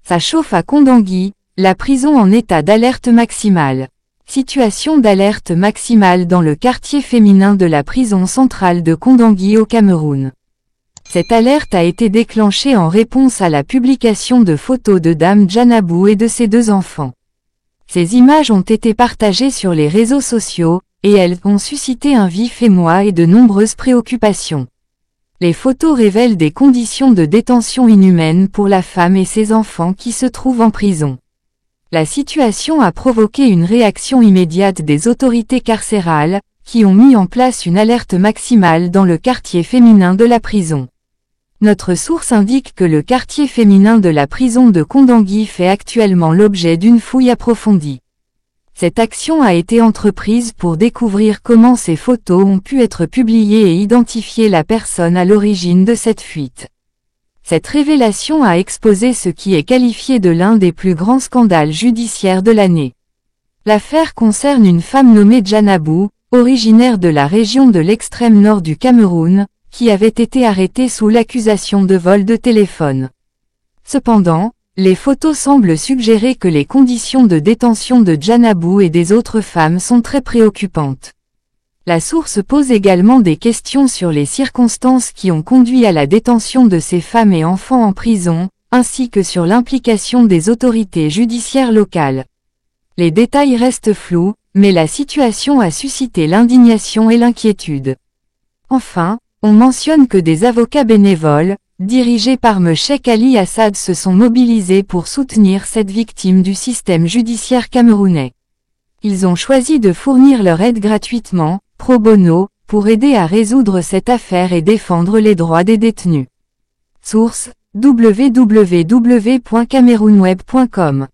Ça chauffe à Kondangui, la prison en état d'alerte maximale. Situation d'alerte maximale dans le quartier féminin de la prison centrale de Kondangui au Cameroun. Cette alerte a été déclenchée en réponse à la publication de photos de Dame Djanabou et de ses 2 enfants. Ces images ont été partagées sur les réseaux sociaux, et elles ont suscité un vif émoi et de nombreuses préoccupations. Les photos révèlent des conditions de détention inhumaines pour la femme et ses enfants qui se trouvent en prison. La situation a provoqué une réaction immédiate des autorités carcérales, qui ont mis en place une alerte maximale dans le quartier féminin de la prison. Notre source indique que le quartier féminin de la prison de Kondangui fait actuellement l'objet d'une fouille approfondie. Cette action a été entreprise pour découvrir comment ces photos ont pu être publiées et identifier la personne à l'origine de cette fuite. Cette révélation a exposé ce qui est qualifié de l'un des plus grands scandales judiciaires de l'année. L'affaire concerne une femme nommée Djanabou, originaire de la région de l'extrême nord du Cameroun, qui avait été arrêtée sous l'accusation de vol de téléphone. Cependant, les photos semblent suggérer que les conditions de détention de Djanabou et des autres femmes sont très préoccupantes. La source pose également des questions sur les circonstances qui ont conduit à la détention de ces femmes et enfants en prison, ainsi que sur l'implication des autorités judiciaires locales. Les détails restent flous, mais la situation a suscité l'indignation et l'inquiétude. Enfin, on mentionne que des avocats bénévoles, dirigés par M. Cheikh Ali Assad se sont mobilisés pour soutenir cette victime du système judiciaire camerounais. Ils ont choisi de fournir leur aide gratuitement, pro bono, pour aider à résoudre cette affaire et défendre les droits des détenus. Source: www.camerounweb.com